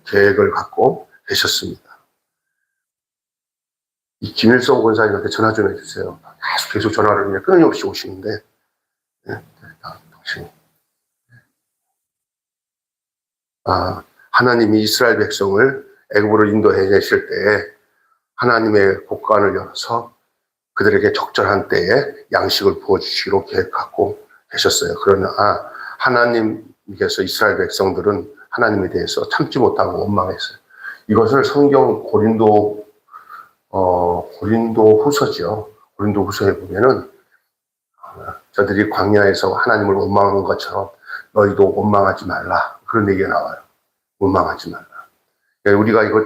계획을 갖고 계셨습니다. 이 김일성 권사님한테 전화 좀 해주세요. 계속 전화를 그냥 끊임없이 오시는데, 하나님이 이스라엘 백성을 애굽으로 인도해 내실 때에 하나님의 곳간을 열어서 그들에게 적절한 때에 양식을 부어주시기로 계획하고 계셨어요. 그러나 하나님께서 이스라엘 백성들은 하나님에 대해서 참지 못하고 원망했어요. 이것을 성경 고린도 후서죠. 고린도 후서에 보면은 저들이 광야에서 하나님을 원망한 것처럼 너희도 원망하지 말라. 그런 얘기가 나와요. 원망하지 말라. 우리가 이거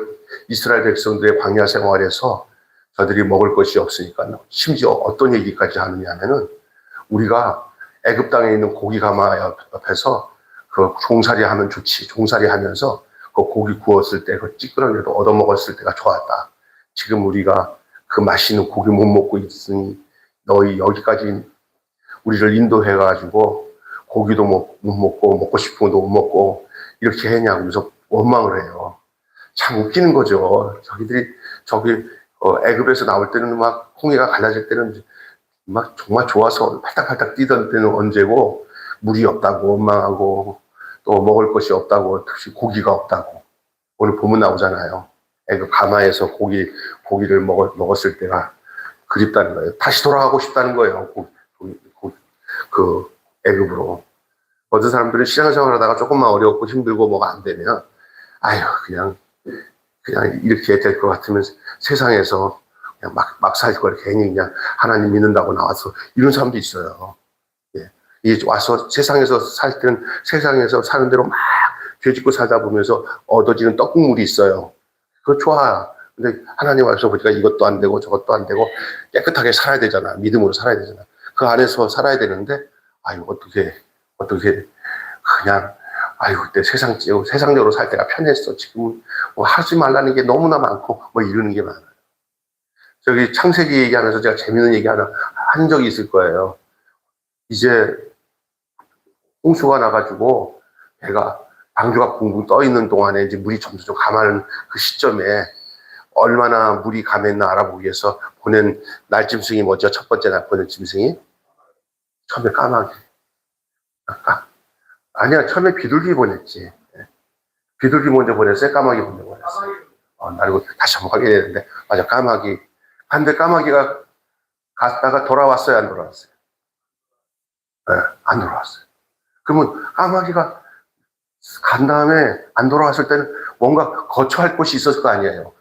이스라엘 백성들의 광야 생활에서 저들이 먹을 것이 없으니까 심지어 어떤 얘기까지 하느냐면은 우리가 애굽 땅에 있는 고기 가마 옆에서 그 종살이 하면 좋지. 종살이 하면서 그 고기 구웠을 때 그 찌끄러기도 얻어먹었을 때가 좋았다. 지금 우리가 그 맛있는 고기 못 먹고 있으니 너희 여기까지 우리를 인도해가지고 고기도 못 먹고 먹고 싶은 것도 못 먹고 이렇게 했냐고 그래서 원망을 해요. 참 웃기는 거죠. 저기 애굽에서 나올 때는 막 홍해가 갈라질 때는 막 정말 좋아서 팔딱팔딱 뛰던 때는 언제고 물이 없다고 원망하고 또 먹을 것이 없다고 특히 고기가 없다고 오늘 보면 나오잖아요. 애굽 가마에서 고기를 먹었을 때가 그립다는 거예요. 다시 돌아가고 싶다는 거예요. 그 애굽으로. 어떤 사람들은 시장 생활하다가 조금만 어렵고 힘들고 뭐가 안 되면 아유 그냥 이렇게 될 것 같으면 세상에서 그냥 막 살 걸 괜히 그냥 하나님 믿는다고 나와서 이런 사람도 있어요. 예. 이 와서 세상에서 살 때는 세상에서 사는 대로 막 죄짓고 살다 보면서 얻어지는 떡국물이 있어요. 그거 좋아. 근데 하나님 와서 보니까 이것도 안 되고 저것도 안 되고 깨끗하게 살아야 되잖아. 믿음으로 살아야 되잖아. 그 안에서 살아야 되는데 아유 어떻게 그냥 아유 그때 세상적으로 살 때가 편했어. 지금 뭐 하지 말라는 게 너무나 많고 뭐 이러는 게 많아요. 저기 창세기 얘기하면서 제가 재밌는 얘기 하나 한 적이 있을 거예요. 이제 홍수가 나가지고 배가 방주가 붕붕 떠 있는 동안에 이제 물이 점점 감하는 그 시점에 얼마나 물이 감했나 알아보기 위해서 보낸 날짐승이 뭐죠? 첫 번째 날 보낸 짐승이 처음에 까마귀. 아니야, 처음에 비둘기 보냈지. 비둘기 먼저 보냈어요? 까마귀 먼저 보냈어요? 나 이거 다시 한번 확인해야 되는데, 맞아, 까마귀. 근데 까마귀가 갔다가 돌아왔어요? 안 돌아왔어요? 네, 안 돌아왔어요. 그러면 까마귀가 간 다음에 안 돌아왔을 때는 뭔가 거처할 곳이 있었을 거 아니에요.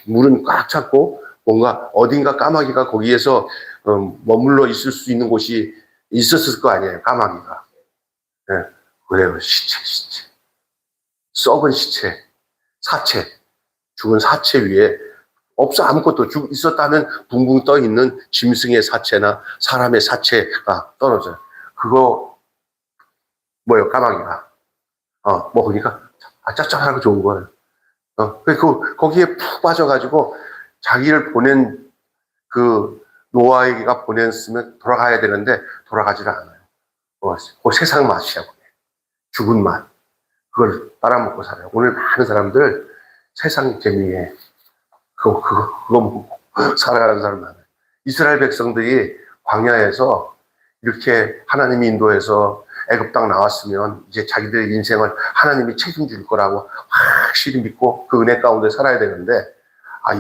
물은 꽉 찼고, 뭔가 어딘가 까마귀가 거기에서 머물러 있을 수 있는 곳이 있었을 거 아니에요, 까마귀가. 네, 그래요, 시체. 썩은 시체, 사체, 죽은 사체 위에 아무것도 있었다면 붕붕 떠 있는 짐승의 사체나 사람의 사체가 떨어져요. 그거 뭐예요? 까마귀가 먹으니까 짭짤하고 좋은 거예요. 거기에 푹 빠져가지고 자기를 보낸 그 노아에게가 보냈으면 돌아가야 되는데 돌아가지를 않아요. 그 세상 맛이야, 그게. 죽은 맛. 그걸 빨아먹고 살아요. 오늘 많은 사람들 세상 재미에 그거 먹고 살아가는 사람 많아요. 이스라엘 백성들이 광야에서 이렇게 하나님이 인도해서 애굽 땅 나왔으면 이제 자기들의 인생을 하나님이 책임질 거라고 확실히 믿고 그 은혜 가운데 살아야 되는데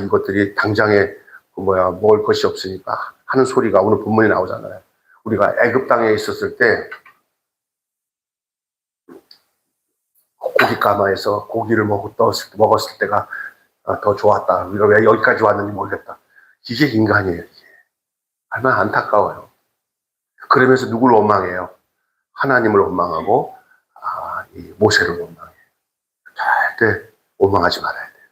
이것들이 당장에 먹을 것이 없으니까 하는 소리가 오늘 본문에 나오잖아요. 우리가 애굽 땅에 있었을 때 고기 가마에서 고기를 먹었을 때가 더 좋았다. 우리가 왜 여기까지 왔는지 모르겠다. 이게 인간이에요. 이게. 얼마나 안타까워요. 그러면서 누굴 원망해요? 하나님을 원망하고 이 모세를 원망해요. 절대 원망하지 말아야 돼요.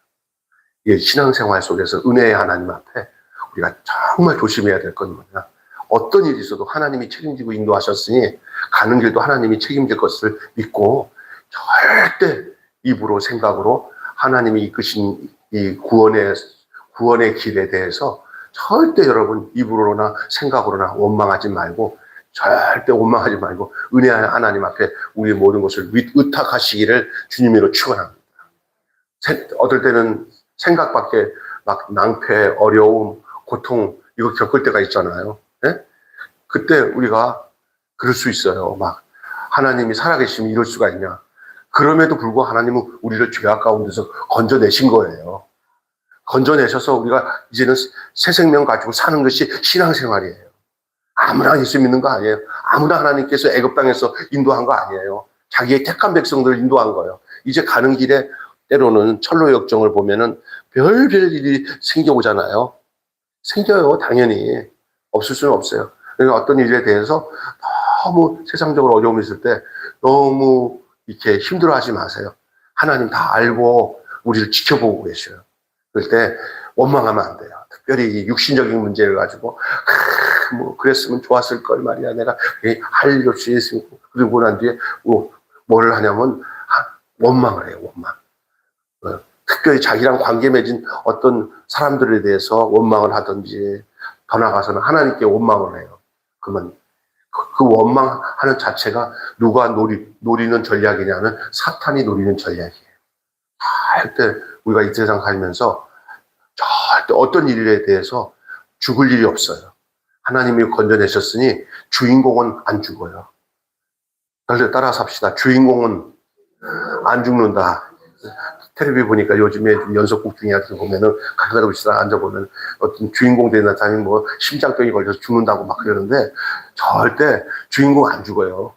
이 신앙생활 속에서 은혜의 하나님 앞에 우리가 정말 조심해야 될 건 뭐냐? 어떤 일이 있어도 하나님이 책임지고 인도하셨으니 가는 길도 하나님이 책임질 것을 믿고 절대 입으로 생각으로 하나님이 이끄신 이 구원의 길에 대해서 절대 여러분 입으로나 생각으로나 원망하지 말고 절대 원망하지 말고 은혜의 하나님 앞에 우리의 모든 것을 의탁하시기를 주님으로 축원합니다. 어떨 때는 생각밖에 막 낭패, 어려움, 고통 이거 겪을 때가 있잖아요. 예? 그때 우리가 그럴 수 있어요. 막 하나님이 살아계시면 이럴 수가 있냐. 그럼에도 불구하고 하나님은 우리를 죄악 가운데서 건져내신 거예요. 건져내셔서 우리가 이제는 새 생명 가지고 사는 것이 신앙생활이에요. 아무나 예수 믿는 거 아니에요. 아무나 하나님께서 애굽 땅에서 인도한 거 아니에요. 자기의 택한 백성들을 인도한 거예요. 이제 가는 길에 때로는 철로 역정을 보면은 별별 일이 생겨오잖아요. 생겨요, 당연히. 없을 수는 없어요. 그러니까 어떤 일에 대해서 너무 세상적으로 어려움이 있을 때 너무 이렇게 힘들어하지 마세요. 하나님 다 알고 우리를 지켜보고 계셔요. 그럴 때 원망하면 안 돼요. 특별히 육신적인 문제를 가지고 뭐 그랬으면 좋았을 걸 말이야. 내가 할 일 없이 했으면. 그리고 난 뒤에 뭐를 하냐면 원망을 해요. 원망. 특별히 자기랑 관계 맺은 어떤 사람들에 대해서 원망을 하든지 더 나아가서는 하나님께 원망을 해요. 그러면 그 원망하는 자체가 누가 노리는 전략이냐면 사탄이 노리는 전략이에요. 절대 우리가 이 세상 살면서 절대 어떤 일에 대해서 죽을 일이 없어요. 하나님이 건져내셨으니 주인공은 안 죽어요. 그래서 따라 삽시다. 주인공은 안 죽는다. 텔레비 보니까 요즘에 연속극 중에 같은 거 보면은 가까이 보시다 앉아보면 어떤 주인공 되는 사람이 뭐 심장병이 걸려서 죽는다고 막 그러는데 절대 주인공 안 죽어요.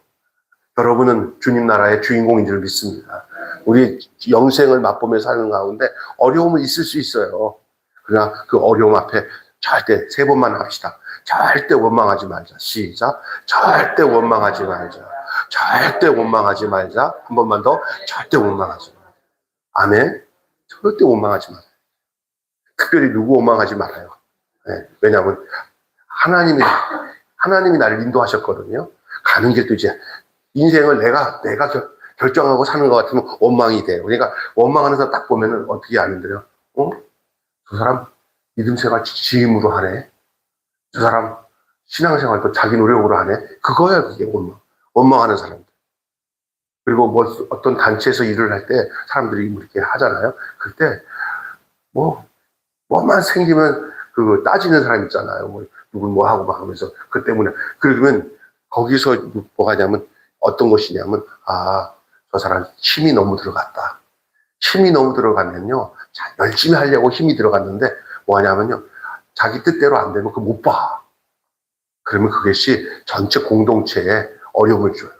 여러분은 주님 나라의 주인공인 줄 믿습니다. 우리 영생을 맛보며 사는 가운데 어려움은 있을 수 있어요. 그러나 그 어려움 앞에 절대 세 번만 합시다. 절대 원망하지 말자. 시작. 절대 원망하지 말자. 절대 원망하지 말자. 한 번만 더. 절대 원망하지 말자. 아멘. 절대 원망하지 말아요. 특별히 누구 원망하지 말아요. 네. 왜냐하면 하나님이 나를 인도하셨거든요. 가는 길도 이제 인생을 내가 결정하고 사는 것 같으면 원망이 돼요. 그러니까 원망하는 사람 딱 보면은 어떻게 아는데요? 저 사람 믿음 생활 지임으로 하네. 저 사람 신앙생활도 자기 노력으로 하네. 그거야 그게 원망하는 사람들. 그리고 뭐 어떤 단체에서 일을 할 때 사람들이 이렇게 하잖아요. 그때 뭐만 생기면 그 따지는 사람 있잖아요. 뭐 누굴 뭐 하고 막 하면서 그 때문에 그러면 거기서 뭐가 냐면 어떤 것이냐면 저 사람 힘이 너무 들어갔다. 힘이 너무 들어가면요. 열심히 하려고 힘이 들어갔는데 뭐하냐면요. 자기 뜻대로 안 되면 그거 못 봐. 그러면 그것이 전체 공동체에 어려움을 줘요.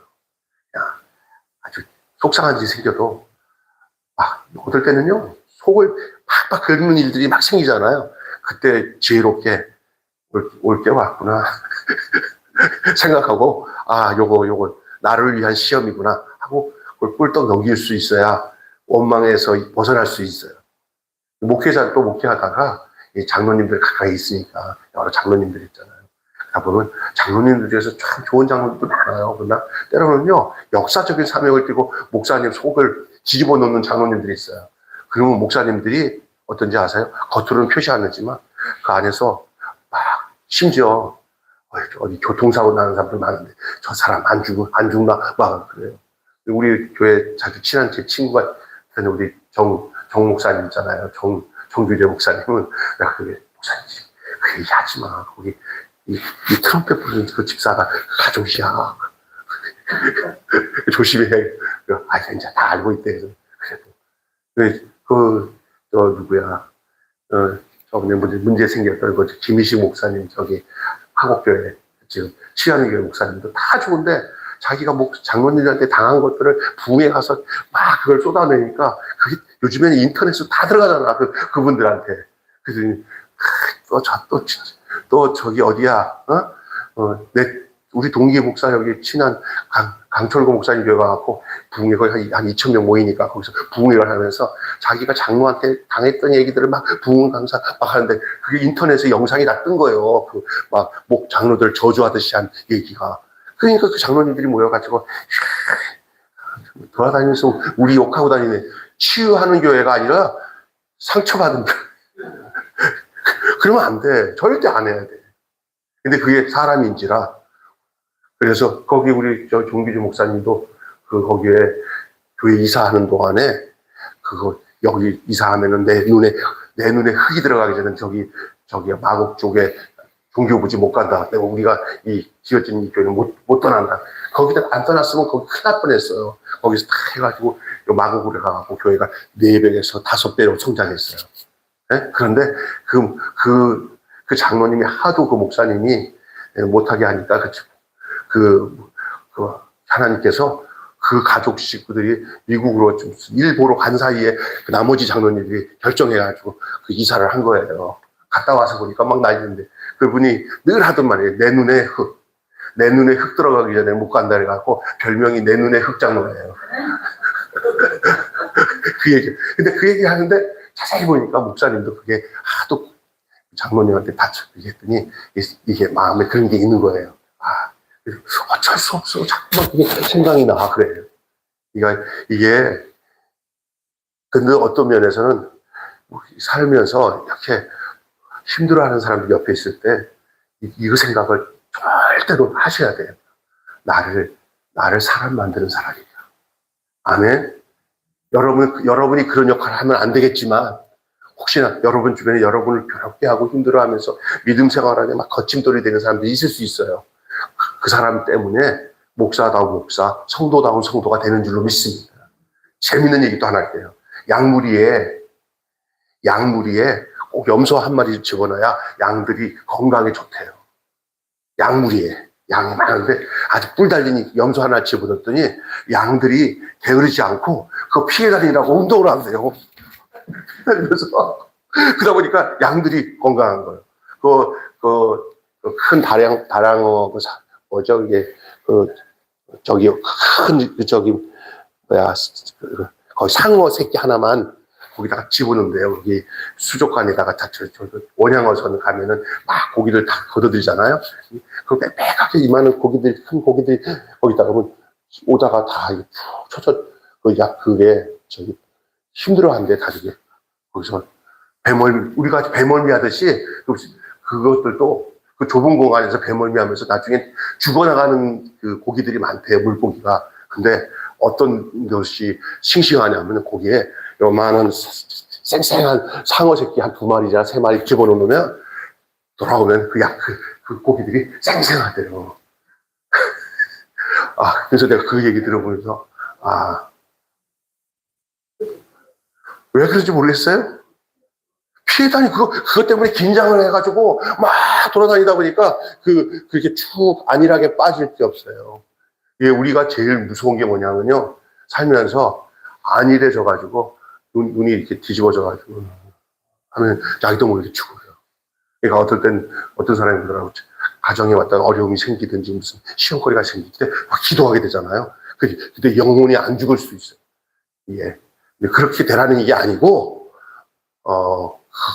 아주 속상한 일이 생겨도 어떨 때는요. 속을 팍팍 긁는 일들이 막 생기잖아요. 그때 지혜롭게 올 게 왔구나 생각하고 요거 나를 위한 시험이구나 하고 그걸 꿀떡 넘길 수 있어야 원망에서 벗어날 수 있어요. 목회자 또 목회하다가 장로님들 가까이 있으니까 여러 장로님들 있잖아요. 다 보면 장로님들 중에서 참 좋은 장로님도 많아요. 그러나 때로는요 역사적인 사명을 띠고 목사님 속을 뒤집어 놓는 장로님들이 있어요. 그러면 목사님들이 어떤지 아세요? 겉으로는 표시 안 하지만 그 안에서 막 심지어 어디 교통사고 나는 사람들 많은데 저 사람 안 죽나 막 그래요. 우리 교회 자기 친한 제 친구가 우리 정 목사님 있잖아요. 정규재 목사님은 내가 그게 목사님 그 얘기 하지 마. 거기 이 트럼펫 부르는 그 집사가 가족이야. 조심해. 이제 다 알고 있대. 그래도 누구야? 저번에 문제 생겼던 그 김희식 목사님 저기 한국교회 지금 치안교회 목사님도 다 좋은데 자기가 장로님들한테 당한 것들을 부흥에 가서 막 그걸 쏟아내니까 그게 요즘에는 인터넷으로 다 들어가잖아. 그분들한테. 그래서 또 저기 어디야? 우리 동기 목사 여기 친한 강철구 목사님 교회 가갖고 부흥회 거의 한 2,000명 모이니까 거기서 부흥회를 하면서 자기가 장로한테 당했던 얘기들을 막 부흥 강사 막 하는데 그게 인터넷에 영상이 다 뜬 거예요. 장로들 저주하듯이 한 얘기가. 그러니까 그 장로님들이 모여가지고 돌아다니면서 우리 욕하고 다니네. 치유하는 교회가 아니라 상처받은 교회. 그러면 안 돼. 절대 안 해야 돼. 근데 그게 사람인지라. 그래서 거기 우리 종규주 목사님도 거기에 교회 이사하는 동안에 여기 이사하면은 내 눈에 흙이 들어가기 전에 저기 마곡 쪽에 종교부지 못 간다. 내가 우리가 이 지어진 이 교회는 못 떠난다. 거기다 안 떠났으면 거기 큰일 날 뻔했어요. 거기서 다 해가지고 마곡으로 가고 교회가 4배에서 5배로 성장했어요. 네? 그런데 그 장로님이 하도 그 목사님이 못하게 하니까 하나님께서 그 가족 식구들이 미국으로 좀 일 보러 간 사이에 그 나머지 장로님들이 결정해가지고 그 이사를 한 거예요. 갔다 와서 보니까 막 나있는데 그분이 늘 하던 말이에요. 내 눈에 흙 들어가기 전에 못 간다 그래갖고 별명이 내 눈에 흙 장로예요. 그 얘기. 근데 그 얘기 하는데 자세히 보니까 목사님도 그게 하도 장로님한테 다쳐 얘기했더니 이게 마음에 그런 게 있는 거예요. 어쩔 수 없어. 자꾸만 그게 생각이 나. 그래요. 이게 근데 어떤 면에서는 살면서 이렇게 힘들어하는 사람들 옆에 있을 때 이거 생각을 절대로 하셔야 돼요. 나를 사람 만드는 사람이다. 아멘. 여러분이 그런 역할을 하면 안 되겠지만 혹시나 여러분 주변에 여러분을 괴롭게 하고 힘들어하면서 믿음 생활하게 막 거침돌이 되는 사람들이 있을 수 있어요. 그 사람 때문에 목사다운 목사, 성도다운 성도가 되는 줄로 믿습니다. 재밌는 얘기도 하나 할게요. 양무리에 꼭 염소 한 마리 집어넣어야 양들이 건강에 좋대요. 양무리에 양이 많은데 아주 뿔 달린 염소 하나 집어넣었더니 양들이 게으르지 않고 그거 피해 다니라고 운동을 한대요. 그래서 그러다 보니까 양들이 건강한 거예요. 큰 다량어 뭐죠 이게 거기 상어 새끼 하나만 거기다가 집어넣는데요. 거기 수족관에다가 원양어선 가면은 막 고기를 다 걷어들이잖아요. 그 빽빽하게 이만한 고기들, 큰 고기들이 거기다가 오다가 다 푹 쳐서 그게 힘들어한대 다르게. 거기서 우리가 배멀미 하듯이 그것들도 그 좁은 공간에서 배멀미 하면서 나중에 죽어나가는 그 고기들이 많대요. 물고기가. 근데 어떤 것이 싱싱하냐면 거기에 요만한 쌩쌩한 상어 새끼 한 2마리나 3마리 집어넣으면 돌아오면 그 고기들이 쌩쌩하대요. 그래서 내가 그 얘기 들어보면서 왜 그런지 모르겠어요? 피해다니 그것 때문에 긴장을 해가지고 막 돌아다니다 보니까 그렇게 쭉 안일하게 빠질 게 없어요. 이게 우리가 제일 무서운 게 뭐냐면요. 살면서 안일해져가지고 눈이 이렇게 뒤집어져가지고 하면 자기도 모르게 죽어요. 그러니까 어떨 땐 어떤 사람이 그러더라고. 가정에 왔다가 어려움이 생기든지 무슨 시험거리가 생길 때 막 기도하게 되잖아요. 근데 영혼이 안 죽을 수 있어요. 예. 그렇게 되라는 게 아니고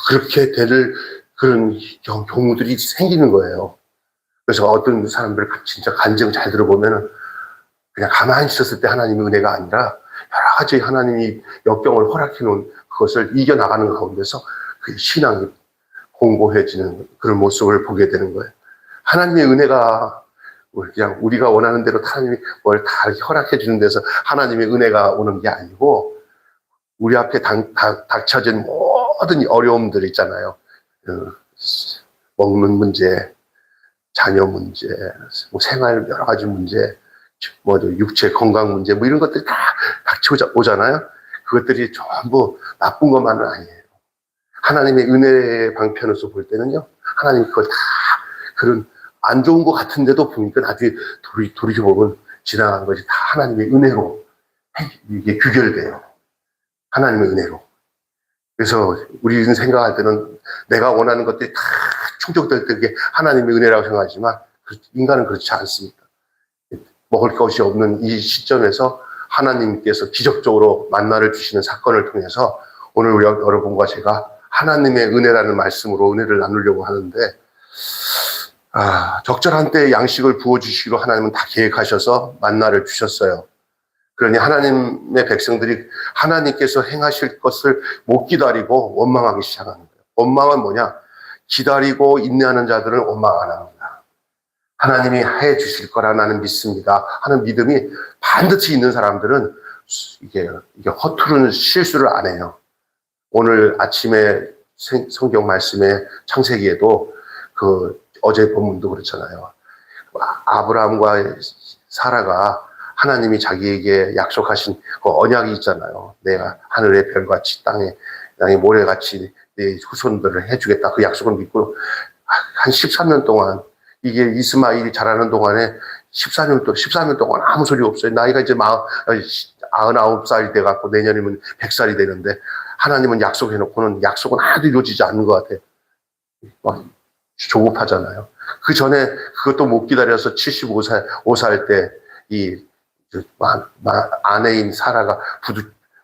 그렇게 될 그런 경우들이 생기는 거예요. 그래서 어떤 사람들 진짜 간증 잘 들어보면은 그냥 가만히 있었을 때 하나님의 은혜가 아니라 여러 가지 하나님이 역경을 허락해 놓은 그것을 이겨나가는 가운데서 그 신앙이 공고해지는 그런 모습을 보게 되는 거예요. 하나님의 은혜가 그냥 우리가 원하는 대로 하나님이 뭘 다 허락해 주는 데서 하나님의 은혜가 오는 게 아니고 우리 앞에 닥쳐진 모든 어려움들 있잖아요. 먹는 문제, 자녀 문제, 생활 여러 가지 문제, 육체 건강 문제, 이런 것들이 다 닥쳐오잖아요. 그것들이 전부 나쁜 것만은 아니에요. 하나님의 은혜의 방편에서 볼 때는요, 하나님 그걸 다 그런 안 좋은 것 같은데도 보니까 나중에 돌이켜보면 지나간 것이 다 하나님의 은혜로 이게 규결돼요. 하나님의 은혜로. 그래서 우리는 생각할 때는 내가 원하는 것들이 다 충족될 때 그게 하나님의 은혜라고 생각하지만 인간은 그렇지 않습니다. 먹을 것이 없는 이 시점에서 하나님께서 기적적으로 만나를 주시는 사건을 통해서 오늘 우리 여러분과 제가 하나님의 은혜라는 말씀으로 은혜를 나누려고 하는데 적절한 때에 양식을 부어주시기로 하나님은 다 계획하셔서 만나를 주셨어요. 그러니 하나님의 백성들이 하나님께서 행하실 것을 못 기다리고 원망하기 시작하는 거예요. 원망은 뭐냐? 기다리고 인내하는 자들은 원망 안 합니다. 하나님이 해 주실 거라 나는 믿습니다 하는 믿음이 반드시 있는 사람들은 이게 허투루는 실수를 안 해요. 오늘 아침에 성경 말씀에 창세기에도 그 어제 본문도 그렇잖아요. 아브라함과 사라가 하나님이 자기에게 약속하신 그 언약이 있잖아요. 내가 하늘의 별같이 땅에 모래같이 내 후손들을 해주겠다. 그 약속을 믿고 한 13년 동안 이게 이스마일이 자라는 동안에 14년 동안 아무 소리 없어요. 나이가 이제 99살이 돼갖고 내년이면 100살이 되는데 하나님은 약속해놓고는 약속은 하나도 이루어지지 않는 것 같아요. 막 조급하잖아요. 그 전에 그것도 못 기다려서 75살 때 아내인 사라가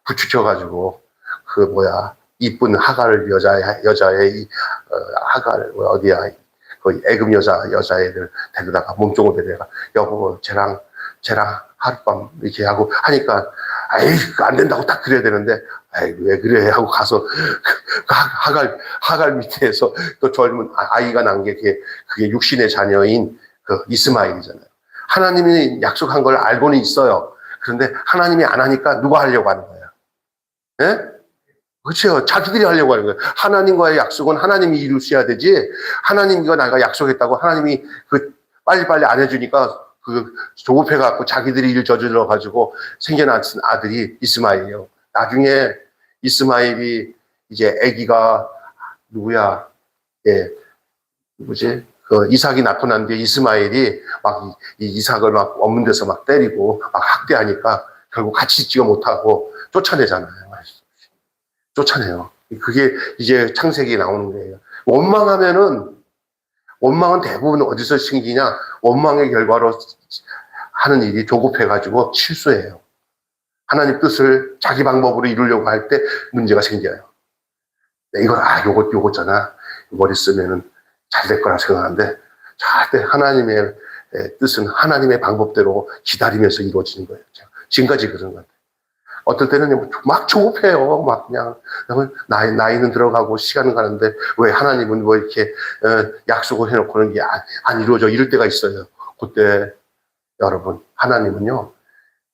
부추쳐가지고 이쁜 하갈 여자의 하갈 어디야 그 애굽 여자애들 데려다가 몸종을 데려다가 여보 쟤랑 하룻밤 이렇게 하고 하니까 아이 안 된다고 딱 그래야 되는데 아이 왜 그래 하고 가서 하갈 밑에서 또 젊은 아이가 난 게 그게 육신의 자녀인 그 이스마일이잖아요. 하나님이 약속한 걸 알고는 있어요. 그런데 하나님이 안 하니까 누가 하려고 하는 거예요? 예? 그렇죠. 자기들이 하려고 하는 거예요. 하나님과의 약속은 하나님이 이루셔야 되지. 하나님과 내가 약속했다고 하나님이 빨리빨리 안 해주니까 조급해갖고 자기들이 일 저질러가지고 생겨난 아들이 이스마일이에요. 나중에 이스마일이 이제 아기가 누구야? 이삭이 낳고 난 뒤에 이스마일이 막 이삭을 막 없는 데서 막 때리고 막 학대하니까 결국 같이 있지가 못하고 쫓아내잖아요. 쫓아내요. 그게 이제 창세기에 나오는 거예요. 원망은 대부분 어디서 생기냐? 원망의 결과로 하는 일이 조급해가지고 실수해요. 하나님 뜻을 자기 방법으로 이루려고 할 때 문제가 생겨요. 요거잖아. 머리 쓰면은 잘 될 거라 생각하는데, 절대 하나님의 뜻은 하나님의 방법대로 기다리면서 이루어지는 거예요. 지금까지 그런 것 같아요. 어떨 때는 막 조급해요. 막 그냥 나이는 들어가고 시간은 가는데 왜 하나님은 뭐 이렇게 약속을 해놓고는 이게 안 이루어져 이럴 때가 있어요. 그때 여러분 하나님은요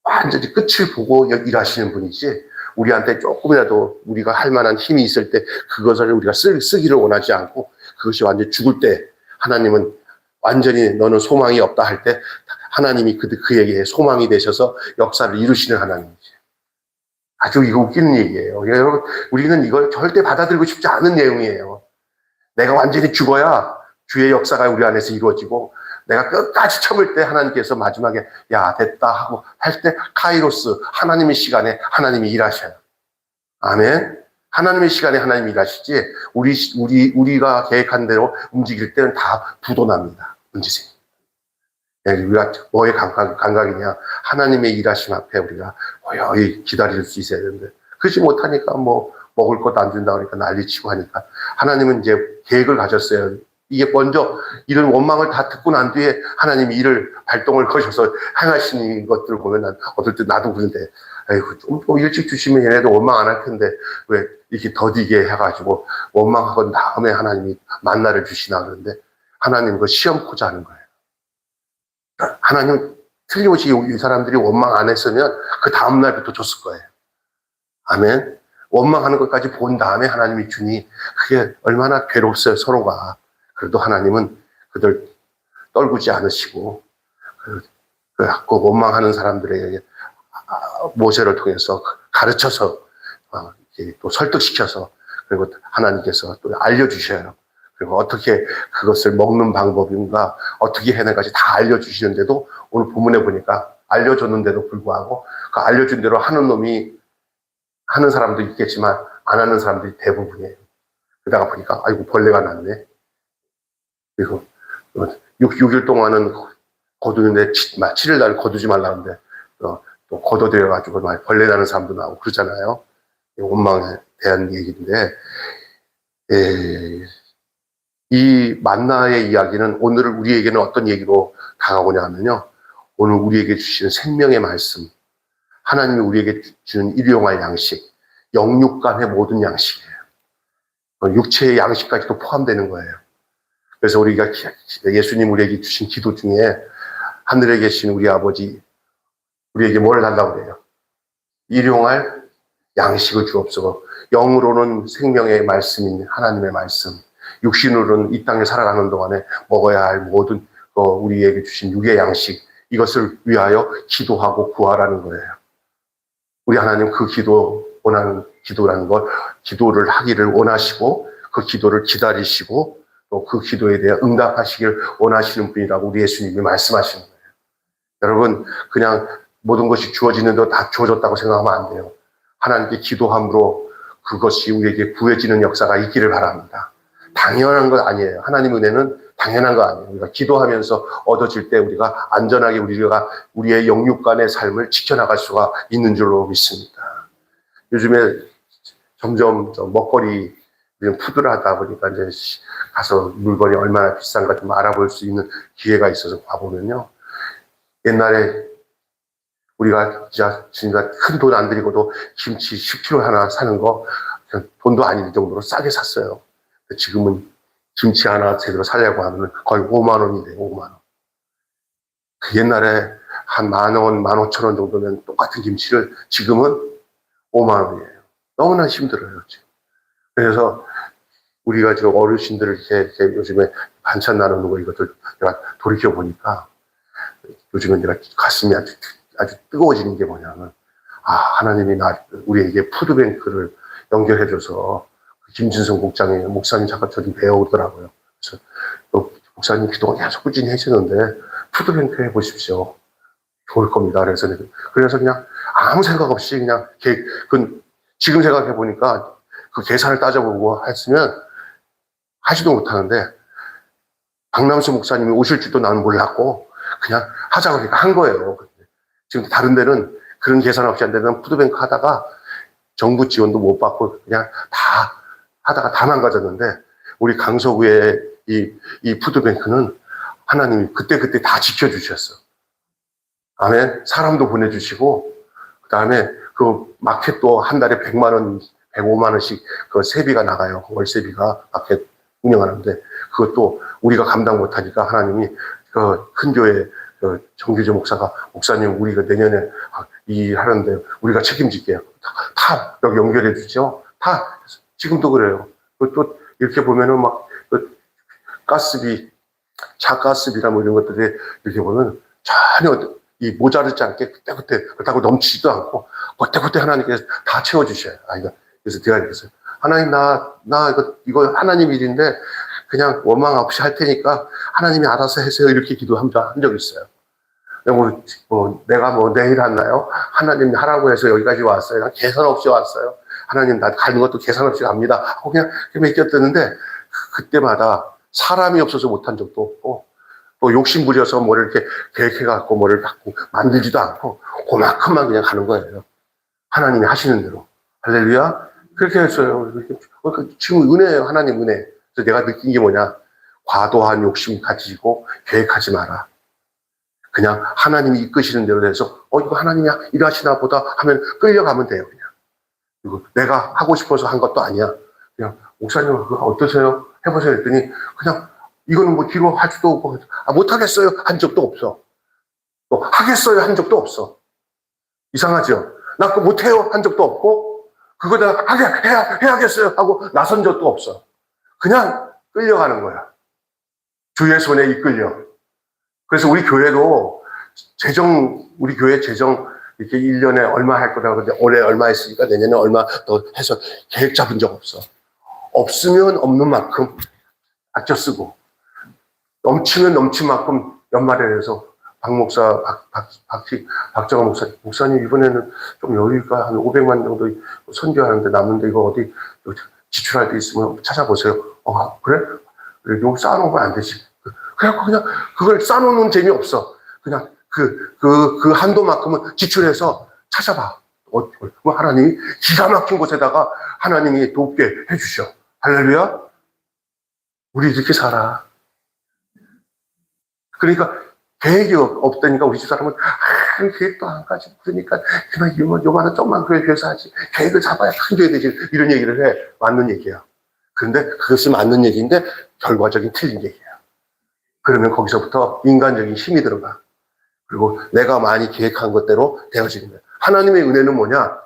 완전히 끝을 보고 일하시는 분이지 우리한테 조금이라도 우리가 할 만한 힘이 있을 때 그것을 우리가 쓰기를 원하지 않고 그것이 완전히 죽을 때 하나님은 완전히 너는 소망이 없다 할 때 하나님이 그에게 소망이 되셔서 역사를 이루시는 하나님이지. 아주 이거 웃기는 얘기예요. 여러분, 우리는 이걸 절대 받아들이고 싶지 않은 내용이에요. 내가 완전히 죽어야 주의 역사가 우리 안에서 이루어지고 내가 끝까지 참을 때 하나님께서 마지막에 야 됐다 하고 할 때 카이로스 하나님의 시간에 하나님이 일하셔요. 아멘. 하나님의 시간에 하나님이 일하시지 우리가 계획한 대로 움직일 때는 다 부도납니다. 문제생깁니다. 우리가 뭐의 감각이냐? 하나님의 일하심 앞에 우리가 고요히 기다릴 수 있어야 되는데 그렇지 못하니까 뭐 먹을 것도 안 준다 그러니까 난리치고 하니까 하나님은 이제 계획을 가졌어요. 이게 먼저 이런 원망을 다 듣고 난 뒤에 하나님이 일을 발동을 거셔서 행하시는 것들을 보면 난 어떨 때 나도 그런데 아이고 좀 일찍 주시면 얘네도 원망 안 할 텐데 왜 이렇게 더디게 해가지고 원망하고 다음에 하나님이 만나를 주시나 그러는데 하나님 그 시험코자 하는 거예요. 하나님 틀림없이 이 사람들이 원망 안 했으면 그 다음날부터 줬을 거예요. 아멘. 원망하는 것까지 본 다음에 하나님이 주니 그게 얼마나 괴롭어요 서로가. 그래도 하나님은 그들 떨구지 않으시고 그 원망하는 사람들에게 모세를 통해서 가르쳐서 또 설득시켜서 그리고 하나님께서 또 알려주셔요. 그리고 어떻게 그것을 먹는 방법인가 어떻게 해내까지 다 알려주시는데도 오늘 본문에 보니까 알려줬는데도 불구하고 그 알려준 대로 하는 사람도 있겠지만 안 하는 사람들이 대부분이에요. 그러다가 보니까 아이고 벌레가 났네. 그리고 6일 동안은 거두는데 7일 날 거두지 말라는데 또 거둬들여가지고 벌레 나는 사람도 나오고 그러잖아요. 원망에 대한 얘기인데 이 만나의 이야기는 오늘 우리에게는 어떤 얘기로 다가오냐 하면요. 오늘 우리에게 주시는 생명의 말씀, 하나님이 우리에게 주는 일용할 양식, 영육간의 모든 양식이에요. 육체의 양식까지도 포함되는 거예요. 그래서 우리가 예수님 우리에게 주신 기도 중에 하늘에 계신 우리 아버지 우리에게 뭘 달라고 그래요? 일용할 양식을 주옵소서. 영으로는 생명의 말씀인 하나님의 말씀, 육신으로는 이 땅에 살아가는 동안에 먹어야 할 모든 우리에게 주신 육의 양식, 이것을 위하여 기도하고 구하라는 거예요. 우리 하나님 그 기도, 원하는 기도라는 걸, 기도를 하기를 원하시고 그 기도를 기다리시고 또 그 기도에 대해 응답하시길 원하시는 분이라고 우리 예수님이 말씀하시는 거예요. 여러분, 그냥 모든 것이 주어지는 대로 다 주어졌다고 생각하면 안 돼요. 하나님께 기도함으로 그것이 우리에게 구해지는 역사가 있기를 바랍니다. 당연한 것 아니에요. 하나님 은혜는 당연한 거 아니에요. 우리가 기도하면서 얻어질 때 우리가 안전하게 우리의 영육간의 삶을 지켜나갈 수가 있는 줄로 믿습니다. 요즘에 점점 먹거리 푸드하다 보니까 이제 가서 물건이 얼마나 비싼가 좀 알아볼 수 있는 기회가 있어서 봐보면요. 옛날에 우리가 진짜 큰 돈 안 들이고도 김치 10kg 하나 사는 거 돈도 아닐 정도로 싸게 샀어요. 지금은 김치 하나 제대로 사려고 하면 거의 5만 원이 돼요. 5만 원. 옛날에 한 10,000원, 15,000원 정도면 똑같은 김치를 지금은 5만 원이에요. 너무나 힘들어요, 지금. 그래서 우리가 지금 어르신들 이렇게 요즘에 반찬 나누는 거 이것들 내가 돌이켜 보니까 요즘에 내가 가슴이 아주 뜨거워지는 게 뭐냐면, 하나님이 우리에게 푸드뱅크를 연결해줘서 김진성 목사님 잠깐 저 좀 배우더라고요. 그래서 또 목사님 그동안 계속 꾸준히 해주는데 푸드뱅크 해보십시오. 좋을 겁니다. 그래서 그냥 아무 생각 없이 그냥 지금 생각해 보니까 그 계산을 따져보고 했으면 하지도 못하는데 박남수 목사님이 오실 줄도 나는 몰랐고 그냥 하자고 그러니까 한 거예요. 지금 다른 데는 그런 계산 없이 안 되면 푸드뱅크 하다가 정부 지원도 못 받고 그냥 다 하다가 다 망가졌는데 우리 강서구의 이 푸드뱅크는 하나님이 그때 다 지켜주셨어. 아멘. 사람도 보내주시고 그 다음에 그 마켓도 한 달에 100만 원, 105만 원씩 그 세비가 나가요. 월세비가 마켓 운영하는데 그것도 우리가 감당 못하니까 하나님이 그 큰 교회 정규재 목사님 우리가 내년에 이 하는데 우리가 책임질게요. 다 여기 연결해 주죠. 다 지금도 그래요. 또 이렇게 보면은 가스비, 자가스비나 이런 것들이 이렇게 보면 전혀 이 모자르지 않게 그때 그렇다고 넘치지도 않고 그때 하나님께서 다 채워주셔요. 그래서 제가 이랬어요. 하나님 이거 하나님 일인데 그냥 원망 없이 할 테니까 하나님이 알아서 하세요. 이렇게 기도한 적 있어요. 내가 내일 왔나요? 하나님 하라고 해서 여기까지 왔어요. 난 계산 없이 왔어요. 하나님 나 가는 것도 계산 없이 갑니다. 하고 그냥 맡겼었는데 그때마다 사람이 없어서 못한 적도 없고 또 욕심 부려서 이렇게 계획해갖고 뭐를 갖고 만들지도 않고 그만큼만 그냥 가는 거예요. 하나님이 하시는 대로. 할렐루야. 그렇게 했어요. 지금 은혜예요. 하나님 은혜. 그래서 내가 느낀 게 뭐냐. 과도한 욕심 가지고 계획하지 마라. 그냥 하나님이 이끄시는 대로 해서 이거 하나님이 일하시나 보다 하면 끌려가면 돼요. 그냥. 그리고 내가 하고 싶어서 한 것도 아니야. 그냥 목사님 그거 어떠세요? 해보세요 했더니 그냥 이거는 뒤로 하지도 없고 못하겠어요 한 적도 없어. 또 하겠어요 한 적도 없어. 이상하죠? 나 그거 못해요 한 적도 없고 그거 내가 해야겠어요 하고 나선 적도 없어. 그냥 끌려가는 거야. 주의 손에 이끌려. 그래서 우리 교회도 우리 교회 재정 이렇게 1년에 얼마 할 거라고 그러는데 올해 얼마 했으니까 내년에 얼마 더 해서 계획 잡은 적 없어. 없으면 없는 만큼 아껴 쓰고 넘치면 넘친 만큼 연말에 해서 박정호 목사님 이번에는 좀 여유가 한 500만 정도 선교하는데 남는데 이거 어디 지출할 데 있으면 찾아보세요. 그래? 이거 쌓아놓으면 안 되지. 그래갖고 그냥 그걸 쌓아놓는 재미없어. 그냥 그 한도만큼은 지출해서 찾아봐. 하나님이 기가 막힌 곳에다가 하나님이 돕게 해주셔. 할렐루야? 우리 이렇게 살아. 그러니까 계획이 없다니까 우리 집 사람은 계획도 안 가지고 그러니까 그냥 요만한 조그만 교회에서 하지. 계획을 잡아야 큰 교회 되지. 이런 얘기를 해. 맞는 얘기야. 그런데 그것이 맞는 얘기인데 결과적인 틀린 얘기야. 그러면 거기서부터 인간적인 힘이 들어가. 그리고 내가 많이 계획한 것대로 되어지는 거야. 하나님의 은혜는 뭐냐?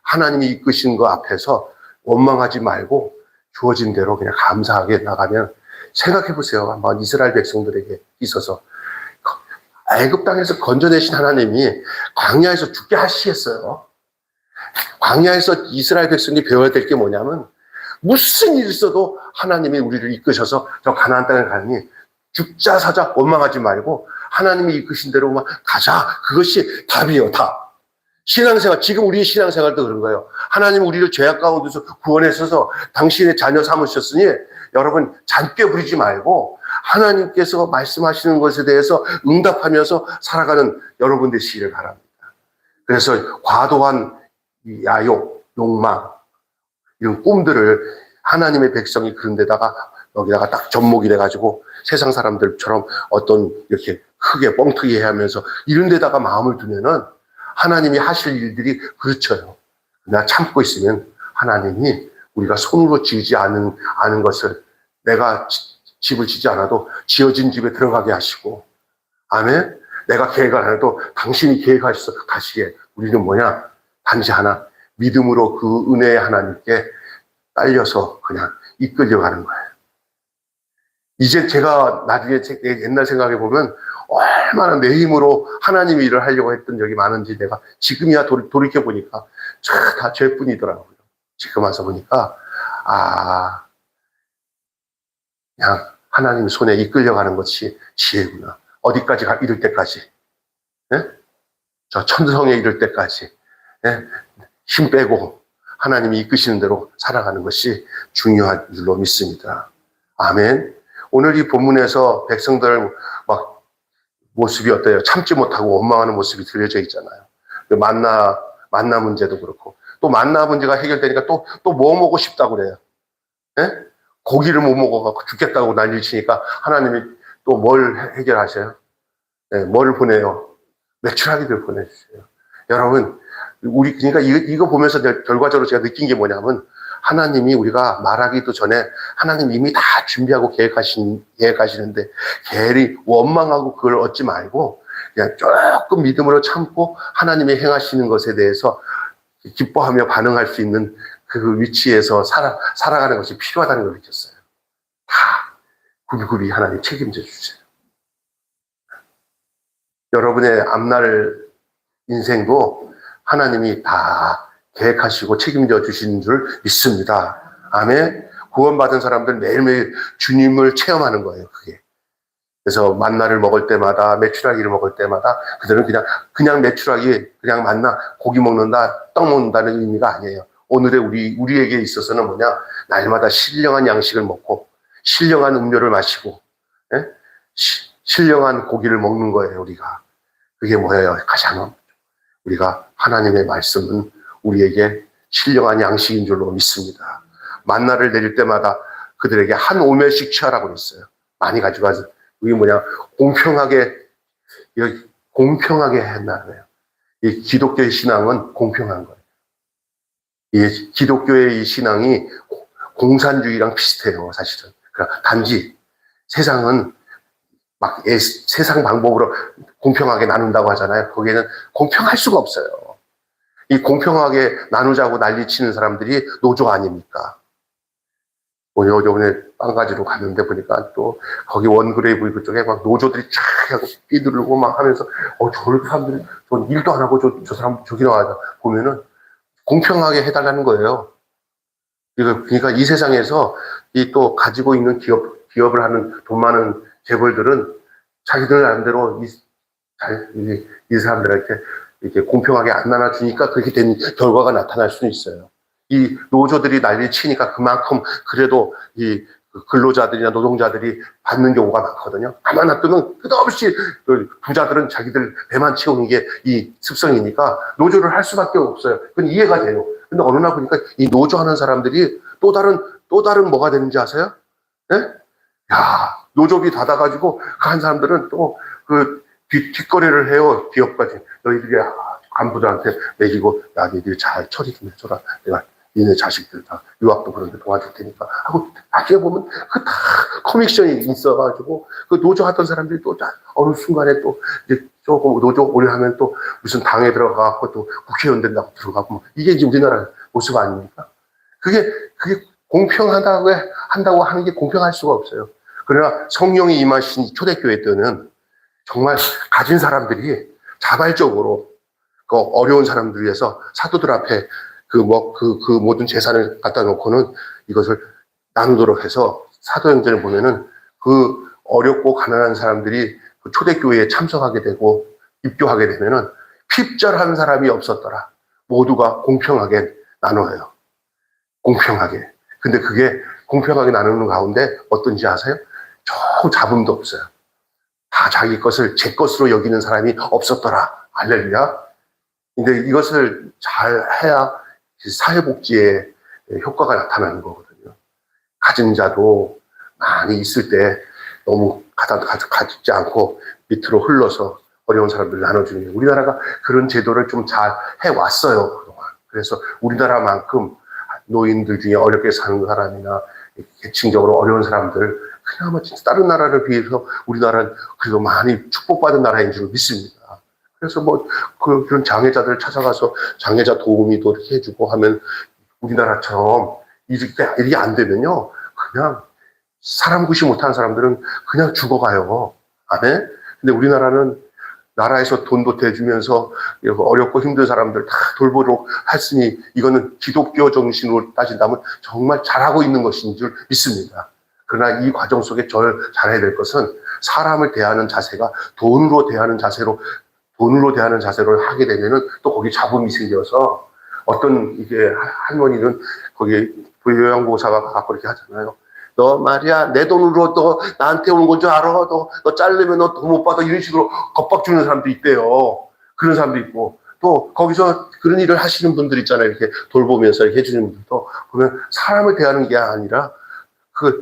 하나님이 이끄신 거 앞에서 원망하지 말고 주어진 대로 그냥 감사하게 나가면, 생각해 보세요. 한번 이스라엘 백성들에게 있어서 애굽 땅에서 건져내신 하나님이 광야에서 죽게 하시겠어요? 광야에서 이스라엘 백성이 배워야 될 게 뭐냐면, 무슨 일 있어도 하나님이 우리를 이끄셔서 저 가나안 땅에 가니 죽자 사자 원망하지 말고 하나님이 이끄신 대로만 가자. 그것이 답이에요. 답. 신앙생활, 지금 우리의 신앙생활도 그런 거예요. 하나님 우리를 죄악 가운데서 구원하셔서 당신의 자녀 삼으셨으니 여러분 잔꾀 부리지 말고 하나님께서 말씀하시는 것에 대해서 응답하면서 살아가는 여러분 되시기를 바랍니다. 그래서 과도한 야욕, 욕망, 이런 꿈들을 하나님의 백성이 그런 데다가 여기다가 딱 접목이 돼가지고 세상 사람들처럼 어떤 이렇게 크게 뻥튀기 하면서 이런 데다가 마음을 두면은 하나님이 하실 일들이 그르쳐요. 내가 참고 있으면 하나님이 우리가 손으로 지지 않은 것을 내가 집을 지지 않아도 지어진 집에 들어가게 하시고, 아멘. 내가 계획을 안 해도 당신이 계획하셔서 가시게. 우리는 뭐냐? 단지 하나, 믿음으로 그 은혜의 하나님께 딸려서 그냥 이끌려가는 거예요. 이제 제가 나중에 옛날 생각해 보면 얼마나 내 힘으로 하나님의 일을 하려고 했던 적이 많은지 내가 지금이야 돌이켜 보니까 다 죄뿐이더라고요. 지금 와서 보니까 그냥 하나님 손에 이끌려가는 것이 지혜구나. 어디까지 이를 때까지, 예? 저 천성에 이를 때까지, 예? 힘 빼고 하나님이 이끄시는 대로 살아가는 것이 중요한 줄로 믿습니다. 아멘. 오늘 이 본문에서 백성들 막 모습이 어때요? 참지 못하고 원망하는 모습이 들려져 있잖아요. 만나 문제도 그렇고, 또 만나 문제가 해결되니까 또 뭐 먹고 싶다고 그래요. 예? 고기를 못 먹어갖고 죽겠다고 난리 치니까 하나님이 또 뭘 해결하셔요? 네, 뭘 보내요? 메추라기들 보내주세요. 여러분, 그러니까 이거 보면서 결과적으로 제가 느낀 게 뭐냐면, 하나님이 우리가 말하기도 전에 하나님 이미 다 준비하고 계획하시는데 괜히 원망하고 그걸 얻지 말고 그냥 조금 믿음으로 참고 하나님이 행하시는 것에 대해서 기뻐하며 반응할 수 있는 그 위치에서 살아가는 것이 필요하다는 걸 느꼈어요. 다 굽이굽이 하나님 책임져 주세요. 여러분의 앞날 인생도 하나님이 다 계획하시고 책임져 주시는 줄 믿습니다. 아멘. 구원받은 사람들 매일매일 주님을 체험하는 거예요, 그게. 그래서 만나를 먹을 때마다, 메추라기를 먹을 때마다 그들은 그냥 메추라기, 그냥 만나, 고기 먹는다, 떡 먹는다는 의미가 아니에요. 오늘의 우리에게 있어서는 뭐냐? 날마다 신령한 양식을 먹고 신령한 음료를 마시고, 예? 신령한 고기를 먹는 거예요, 우리가. 그게 뭐예요? 가장 우리가 하나님의 말씀은 우리에게 신령한 양식인 줄로 믿습니다. 만나를 내릴 때마다 그들에게 한 오멜씩 취하라고 그랬어요. 많이 가져가서. 이게 뭐냐? 공평하게 했나 봐요. 이 기독교의 신앙은 공평한 거예요. 이 기독교의 이 신앙이 공산주의랑 비슷해요, 사실은. 그러니까 단지 세상은 막 세상 방법으로 공평하게 나눈다고 하잖아요. 거기에는 공평할 수가 없어요. 이 공평하게 나누자고 난리치는 사람들이 노조 아닙니까? 요번에 빵 가지러 갔는데 보니까 또 거기 원그레이브 그쪽에 막 노조들이 쫙 하고 끼들고 막 하면서 저 사람들이 저 일도 안 하고 저 사람 저기 나와서 보면은 공평하게 해달라는 거예요. 그러니까 이 세상에서 이 또 가지고 있는 기업을 하는 돈 많은 재벌들은 자기들 나름대로 이 사람들한테 이렇게 공평하게 안 나눠주니까 그렇게 된 결과가 나타날 수는 있어요. 이 노조들이 난리 치니까 그만큼 그래도 이 근로자들이나 노동자들이 받는 경우가 많거든요. 가만 놔두면 끝없이 부자들은 자기들 배만 채우는 게 이 습성이니까 노조를 할 수밖에 없어요. 그건 이해가 돼요. 근데 어느 날 보니까 이 노조하는 사람들이 또 다른 뭐가 되는지 아세요? 예? 노조비 받아가지고 한 사람들은 또 그 뒷거래를 해요. 기업까지. 너희들이 간부들한테 매기고, 너희들이 잘 처리 좀 해줘라. 내가 니네 자식들 다 유학도 그런데 도와줄 테니까 하고 나중에 보면 그 다 커미션이 있어가지고 그 노조 하던 사람들이 또 어느 순간에 또 이제 조금 노조 오래 하면 또 무슨 당에 들어가고 또 국회의원 된다고 들어가고 뭐 이게 이제 우리나라 모습 아닙니까? 그게 한다고 하는 게 공평할 수가 없어요. 그러나 성령이 임하신 초대교회 때는 정말 가진 사람들이 자발적으로 그 어려운 사람들 위해서 사도들 앞에 그 모든 재산을 갖다 놓고는 이것을 나누도록 해서 사도행전을 보면은 그 어렵고 가난한 사람들이 그 초대교회에 참석하게 되고 입교하게 되면은 핍절한 사람이 없었더라. 모두가 공평하게 나눠요. 공평하게. 근데 그게 공평하게 나누는 가운데 어떤지 아세요? 조금 잡음도 없어요. 다 자기 것을 제 것으로 여기는 사람이 없었더라. 할렐루야. 근데 이것을 잘 해야 사회복지에 효과가 나타나는 거거든요. 가진 자도 많이 있을 때 너무 가지지 않고 밑으로 흘러서 어려운 사람들 나눠주는 게 우리나라가 그런 제도를 좀 잘 해왔어요. 그동안. 그래서 우리나라만큼 노인들 중에 어렵게 사는 사람이나 계층적으로 어려운 사람들 그나마 진짜 다른 나라를 비해서 우리나라는 그래도 많이 축복받은 나라인 줄 믿습니다. 그래서 뭐 그런 장애자들 찾아가서 장애자 도우미도 이렇게 해주고 하면 우리나라처럼 이렇게 안 되면요 그냥 사람 구시 못하는 사람들은 그냥 죽어가요. 아멘? 근데 우리나라는 나라에서 돈도 대주면서 어렵고 힘든 사람들 다 돌보도록 했으니 이거는 기독교 정신으로 따진다면 정말 잘하고 있는 것인 줄 믿습니다. 그러나 이 과정 속에 잘해야 될 것은 사람을 대하는 자세가 돈으로 대하는 자세로 하게 되면은 또 거기 잡음이 생겨서 어떤 이게 할머니는 거기 요양보호사가 갖고 이렇게 하잖아요. 너 말이야 내 돈으로 너 나한테 온 건 줄 알아? 너 자르면 너 돈 못 받아 이런 식으로 겁박 주는 사람도 있대요. 그런 사람도 있고 또 거기서 그런 일을 하시는 분들 있잖아요. 이렇게 돌보면서 이렇게 해주는 분들도 보면 사람을 대하는 게 아니라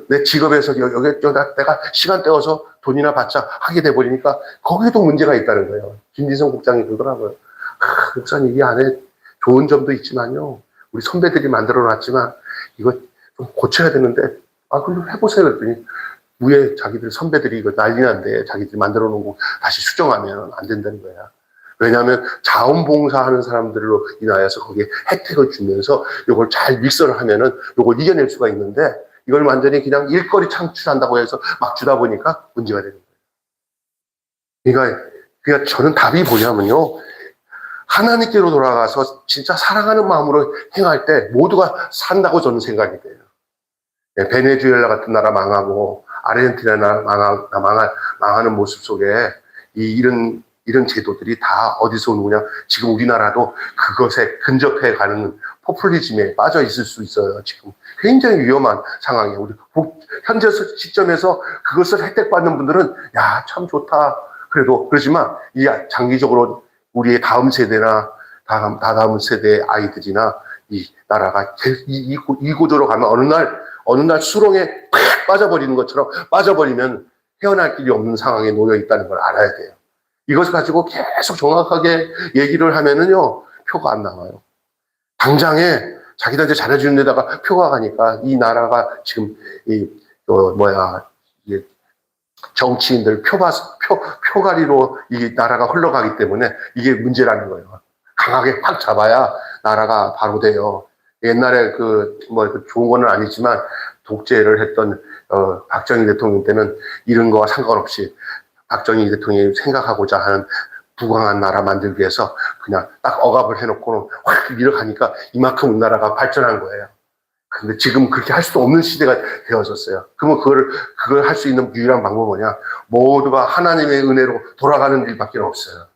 내 직업에서 내가 시간 떼어서 돈이나 받자 하게 돼 버리니까 거기도 문제가 있다는 거예요. 김진성 국장이 그러더라고요. 목사님 이 안에 좋은 점도 있지만요. 우리 선배들이 만들어 놨지만 이거 좀 고쳐야 되는데 그럼 해보세요. 그랬더니 위에 자기들 선배들이 이거 난리 난데 자기들이 만들어 놓은 거 다시 수정하면 안 된다는 거야. 왜냐하면 자원봉사하는 사람들로 인하여서 거기에 혜택을 주면서 이걸 잘 믹서를 하면은 이걸 이겨낼 수가 있는데 이걸 완전히 그냥 일거리 창출한다고 해서 막 주다 보니까 문제가 되는 거예요. 그러니까 저는 답이 뭐냐면요. 하나님께로 돌아가서 진짜 사랑하는 마음으로 행할 때 모두가 산다고 저는 생각이 돼요. 베네수엘라 같은 나라 망하고 아르헨티나 나라 망하는 모습 속에 이런 제도들이 다 어디서 오느냐. 지금 우리나라도 그것에 근접해 가는 포퓰리즘에 빠져 있을 수 있어요. 지금 굉장히 위험한 상황이에요. 우리 현재 시점에서 그것을 혜택받는 분들은 야, 참 좋다. 그러지만 이 장기적으로 우리의 다음 세대나 다다음 세대의 아이들이나 이 나라가 이 구조로 가면 어느 날 수렁에 팍 빠져버리는 것처럼 빠져버리면 헤어날 길이 없는 상황에 놓여 있다는 걸 알아야 돼요. 이것을 가지고 계속 정확하게 얘기를 하면은요, 표가 안 나와요. 당장에 자기들한테 잘해주는 데다가 표가 가니까 이 나라가 지금 정치인들 표가리로 이 나라가 흘러가기 때문에 이게 문제라는 거예요. 강하게 확 잡아야 나라가 바로 돼요. 옛날에 좋은 거는 아니지만 독재를 했던 박정희 대통령 때는 이런 거와 상관없이 박정희 대통령이 생각하고자 하는 부강한 나라 만들기 위해서 그냥 딱 억압을 해놓고는 확 밀어가니까 이만큼 우리나라가 발전한 거예요. 근데 지금 그렇게 할 수도 없는 시대가 되어졌어요. 그러면 그걸 할 수 있는 유일한 방법은 뭐냐? 모두가 하나님의 은혜로 돌아가는 일밖에 없어요.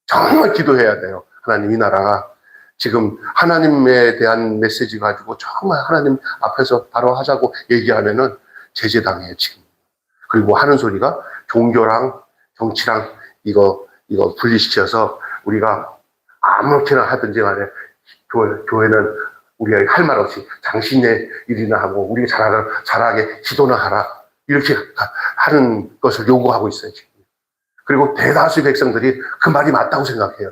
정말 기도해야 돼요. 하나님 이 나라가 지금 하나님에 대한 메시지 가지고 정말 하나님 앞에서 바로 하자고 얘기하면은 제재당해요, 지금. 그리고 하는 소리가 종교랑 정치랑 이거 분리시켜서 우리가 아무렇게나 하든지 간에 교회는 우리가 할 말 없이 당신의 일이나 하고 우리가 잘하게 기도나 하라. 이렇게 하는 것을 요구하고 있어요, 지금. 그리고 대다수의 백성들이 그 말이 맞다고 생각해요.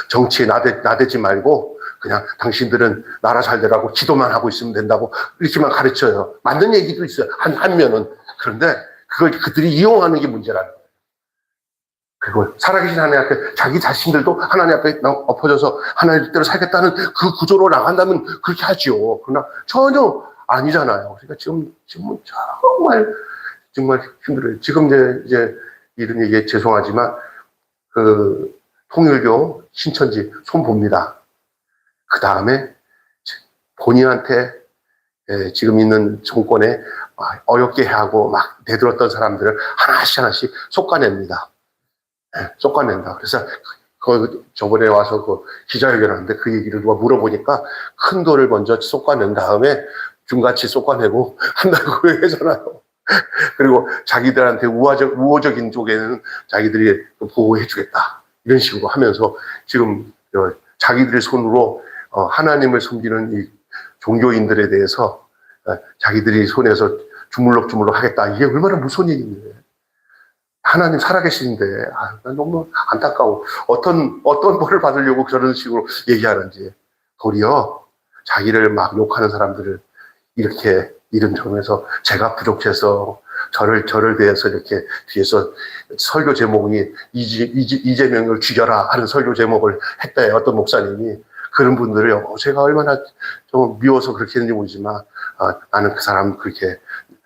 정치에 나대지 말고 그냥 당신들은 나라 잘 되라고 기도만 하고 있으면 된다고 이렇게만 가르쳐요. 맞는 얘기도 있어요. 한 면은. 그런데 그걸 그들이 이용하는 게 문제라는 거예요. 그리고 살아계신 하나님 앞에 자기 자신들도 하나님 앞에 엎어져서 하나님 뜻대로 살겠다는 그 구조로 나간다면 그렇게 하지요. 그러나 전혀 아니잖아요. 그러니까 지금은 정말 힘들어요. 지금 이제 이런 얘기에 죄송하지만 그 통일교 신천지 손봅니다. 그 다음에 본인한테 지금 있는 정권에 어렵게 하고 막 대들었던 사람들을 하나씩 솎아냅니다. 솎아낸다. 그래서 저번에 와서 그 기자회견 하는데 그 얘기를 누가 물어보니까 큰 돌을 먼저 솎아낸 다음에 중같이 솎아내고 한다고 하잖아요. 그리고 자기들한테 우호적인 쪽에는 자기들이 보호해주겠다. 이런 식으로 하면서 지금 자기들의 손으로 하나님을 섬기는 이 종교인들에 대해서 자기들이 손에서 주물럭주물럭 하겠다. 이게 얼마나 무서운 얘기인데. 하나님 살아계시는데, 너무 안타까워. 어떤 벌을 받으려고 그런 식으로 얘기하는지. 도리어 자기를 막 욕하는 사람들을 이렇게 이름저름해서 제가 부족해서 저를 대해서 이렇게 뒤에서 설교 제목이 이재명을 죽여라 하는 설교 제목을 했대. 어떤 목사님이. 그런 분들을 제가 얼마나 좀 미워서 그렇게 했는지 모르지만 나는 그 사람 그렇게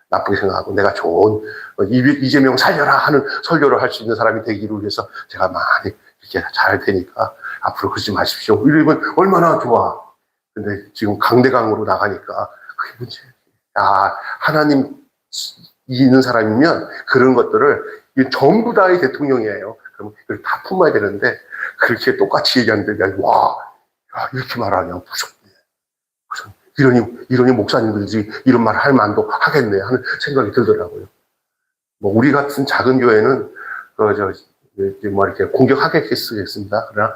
나쁘게 생각하고 내가 좋은 이재명 살려라 하는 설교를 할 수 있는 사람이 되기를 위해서 제가 많이 이렇게 잘할 테니까 앞으로 그러지 마십시오. 이러면 얼마나 좋아. 근데 지금 강대강으로 나가니까 그게 문제예요. 하나님 있는 사람이면 그런 것들을 전부 다의 대통령이에요. 그럼 이걸 다 품어야 되는데 그렇게 똑같이 얘기하는데 이렇게 말하냐 무섭네. 이러니 목사님들이 이런 말 할 만도 하겠네 하는 생각이 들더라고요. 뭐 우리 같은 작은 교회는 이렇게 공격하겠습니다. 그러나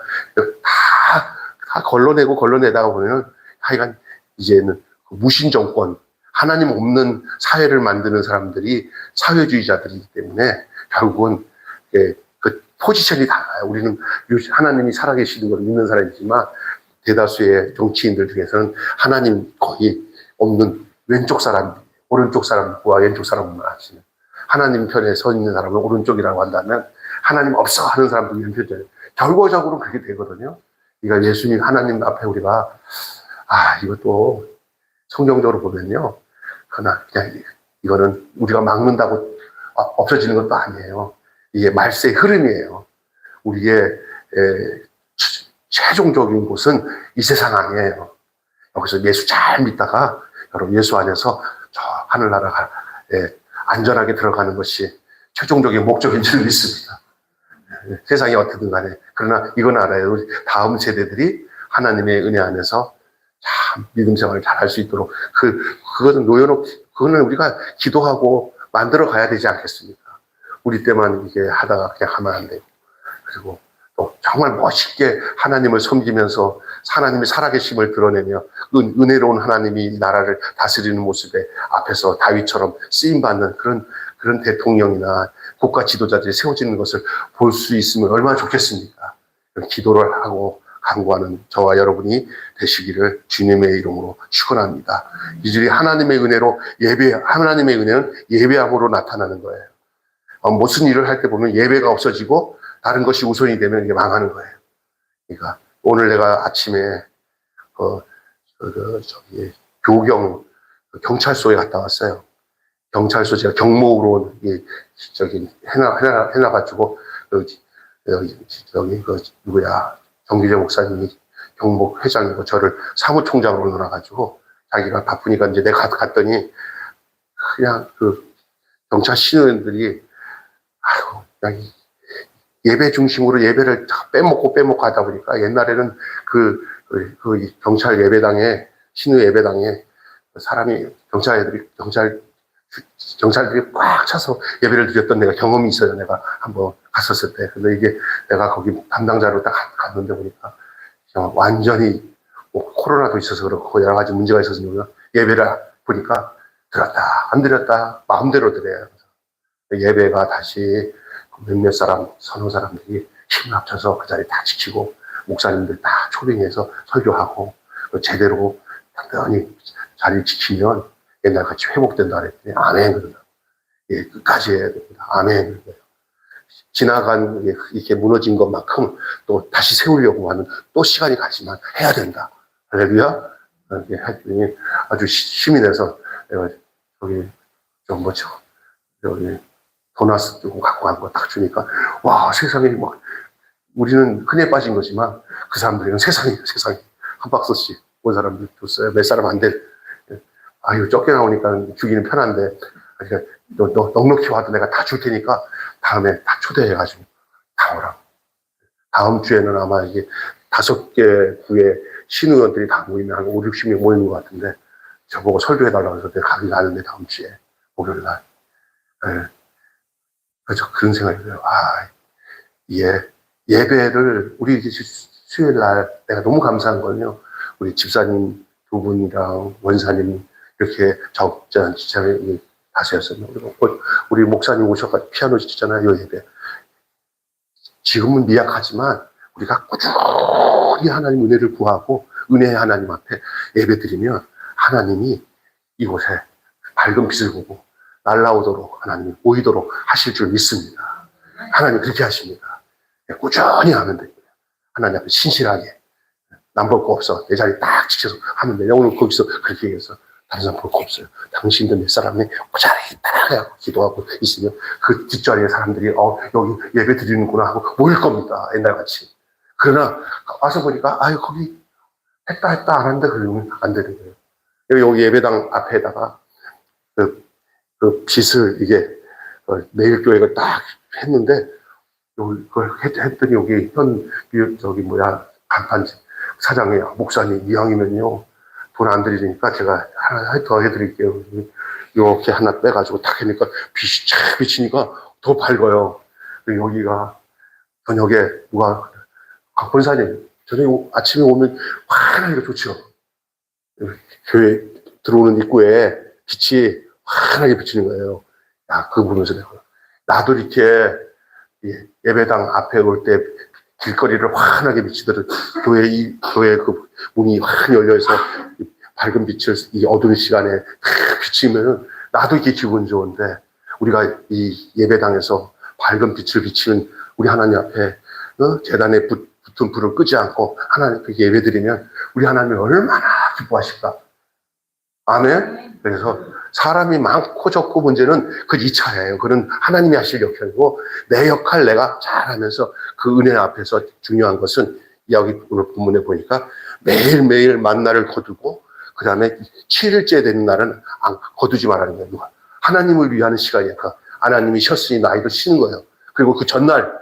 다 걸러내다가 보면 하여간 이제는 무신 정권, 하나님 없는 사회를 만드는 사람들이 사회주의자들이기 때문에 결국은 그 포지션이 달라요. 우리는 하나님이 살아계시는 걸 믿는 사람이지만 대다수의 정치인들 중에서는 하나님 거의 없는 왼쪽 사람, 오른쪽 사람과 왼쪽 사람만 하시는 하나님 편에 서 있는 사람은 오른쪽이라고 한다면 하나님 없어 하는 사람도 왼편이에요. 결과적으로 그렇게 되거든요. 그러니까 예수님 하나님 앞에 우리가 이것도 성경적으로 보면요. 그러나 그냥 이거는 우리가 막는다고 없어지는 것도 아니에요. 이게 말세의 흐름이에요. 우리의 최종적인 곳은 이 세상 아니에요. 여기서 예수 잘 믿다가 여러분 예수 안에서 저 하늘나라에 안전하게 들어가는 것이 최종적인 목적인 줄 믿습니다. 세상이 어떻든 간에. 그러나 이건 알아요. 다음 세대들이 하나님의 은혜 안에서 참 믿음 생활을 잘 할 수 있도록 그거는 그거는 우리가 기도하고 만들어 가야 되지 않겠습니까? 우리 때만 이게 하다가 그냥 하면 안 되고. 그리고 또 정말 멋있게 하나님을 섬기면서 하나님의 살아계심을 드러내며 은혜로운 하나님이 이 나라를 다스리는 모습에 앞에서 다윗처럼 쓰임받는 그런 대통령이나 국가 지도자들이 세워지는 것을 볼 수 있으면 얼마나 좋겠습니까? 기도를 하고 간구하는 저와 여러분이 되시기를 주님의 이름으로 축원합니다. 이들이 하나님의 은혜로 하나님의 은혜는 예배함으로 나타나는 거예요. 무슨 일을 할 때 보면 예배가 없어지고 다른 것이 우선이 되면 이게 망하는 거예요. 그러니까 오늘 내가 아침에 경찰서에 갔다 왔어요. 경찰서 제가 경목으로 해놔가지고 정기재 목사님이 경목 회장이고 저를 사무총장으로 넣어가지고 자기가 바쁘니까 이제 내가 갔더니 그냥 경찰 신호인들이 그냥 예배 중심으로 예배를 빼먹고 하다 보니까 옛날에는 경찰 예배당에 신우 예배당에 경찰들이 꽉 차서 예배를 드렸던 내가 경험이 있어요. 내가 한번 갔었을 때. 근데 이게 내가 거기 담당자로 딱 갔는데 보니까 완전히 코로나도 있어서 그렇고 여러 가지 문제가 있어서 예배를 보니까 들었다 안 들었다 마음대로 드려요. 예배가 다시 몇몇 사람, 서너 사람들이 힘을 합쳐서 그 자리 다 지키고 목사님들 다 초빙해서 설교하고 제대로 당연히 자리를 지키면 옛날같이 회복된다 그랬더니 아멘 그러다. 끝까지 해야 됩니다. 아멘 그러다. 지나간 이렇게 무너진 것만큼 또 다시 세우려고 하는 또 시간이 가지만 해야 된다. 할렐루야. 이렇게 했더니 아주 힘이 내서 내가 저기 좀 뭐죠, 여기 도나스 갖고 간 거 딱 주니까 와, 세상에 막 우리는 흔해 빠진 거지만 그 사람들은 세상에 한 박스씩 온 사람들 줬어요. 몇 사람 안 돼. 아유, 적게 나오니까 주기는 편한데, 그러니까 너 넉넉히 와도 내가 다 줄 테니까 다음에 다 초대해가지고 다 오라고. 다음 주에는 아마 이게 5개 구의 신의원들이 다 모이면 한 5, 60명 모이는 것 같은데, 저보고 설교해달라고 해서 내가 가긴 가는데 다음 주에 목요일 날. 네. 그래서 그런 생각이 들어요. 아, 예배를 우리 수요일 날 내가 너무 감사한 거는요, 우리 집사님 2분이랑 원사님 이렇게 적잖아요. 다수였어요. 우리 목사님 오셔가지고 피아노 치잖아요. 요 예배. 지금은 미약하지만 우리가 꾸준히 하나님 은혜를 구하고 은혜의 하나님 앞에 예배 드리면 하나님이 이곳에 밝은 빛을 보고 날라오도록 하나님이 보이도록 하실 줄 믿습니다. 하나님 그렇게 하십니다. 꾸준히 하면 됩니다. 하나님 앞에 신실하게 남 볼 거 없어. 내 자리 딱 지켜서 하면 돼요. 오늘 거기서 그렇게 얘기해서 다른 사람 볼 거 없어요. 당신들 몇 사람이 꾸준히 딱 기도하고 있으면 그 뒷자리에 사람들이 여기 예배 드리는구나 하고 모일 겁니다. 옛날같이. 그러나 와서 보니까 아유 거기 했다 안 한다 그러면 안 되는 거예요. 여기 예배당 앞에다가 그 빛을 이게 매일 교회가 딱 했는데 그걸 했더니 여기 간판 사장이 목사님 이왕이면요 돈 안 드리니까 제가 하나 더 해드릴게요. 이렇게 하나 빼가지고 탁 하니까 빛이 쫙 비치니까 더 밝아요. 여기가 저녁에 누가 권사님 저녁에 아침에 오면 환하니까 좋죠. 교회 들어오는 입구에 빛이 환하게 비치는 거예요. 야, 그거 보면서 내가 나도 이렇게 예배당 앞에 올 때 길거리를 환하게 비치도록 교회 그 문이 환히 열려서 밝은 빛을 이 어두운 시간에 비치면은 나도 이게 기분 좋은데 우리가 이 예배당에서 밝은 빛을 비치는 우리 하나님 앞에 재단에 붙은 불을 끄지 않고 하나님께 예배드리면 우리 하나님이 얼마나 기뻐하실까. 아멘. 그래서 사람이 많고 적고 문제는 그 2차예요. 그건 하나님이 하실 역할이고 내 역할 내가 잘하면서 그 은혜 앞에서 중요한 것은 여기 오늘 본문에 보니까 매일매일 만나를 거두고 그 다음에 7일째 되는 날은 거두지 말라는 거예요. 누가? 하나님을 위하는 시간이니까 하나님이 쉬었으니 나이도 쉬는 거예요. 그리고 그 전날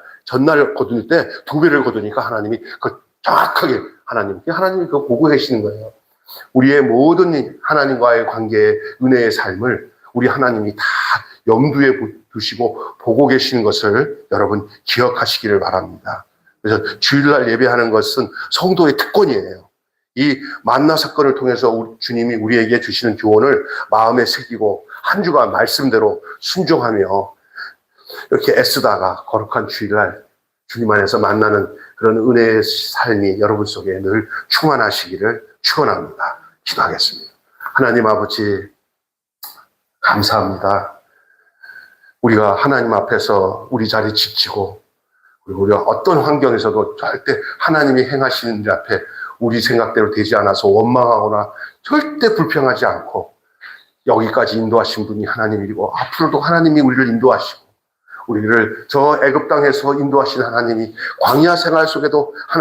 거두는 때 2배를 거두니까 하나님이 그 정확하게 하나님이 그거 보고 계시는 거예요. 우리의 모든 하나님과의 관계의 은혜의 삶을 우리 하나님이 다 염두에 두시고 보고 계시는 것을 여러분 기억하시기를 바랍니다. 그래서 주일날 예배하는 것은 성도의 특권이에요. 이 만나 사건을 통해서 주님이 우리에게 주시는 교훈을 마음에 새기고 한 주간 말씀대로 순종하며 이렇게 애쓰다가 거룩한 주일날 주님 안에서 만나는 그런 은혜의 삶이 여러분 속에 늘 충만하시기를 축원합니다. 기도하겠습니다. 하나님 아버지 감사합니다. 우리가 하나님 앞에서 우리 자리 지키고 그리고 우리가 어떤 환경에서도 절대 하나님이 행하시는 일 앞에 우리 생각대로 되지 않아서 원망하거나 절대 불평하지 않고 여기까지 인도하신 분이 하나님이고 앞으로도 하나님이 우리를 인도하시고 우리를 저 애굽 땅에서 인도하신 하나님이 광야 생활 속에도 하나님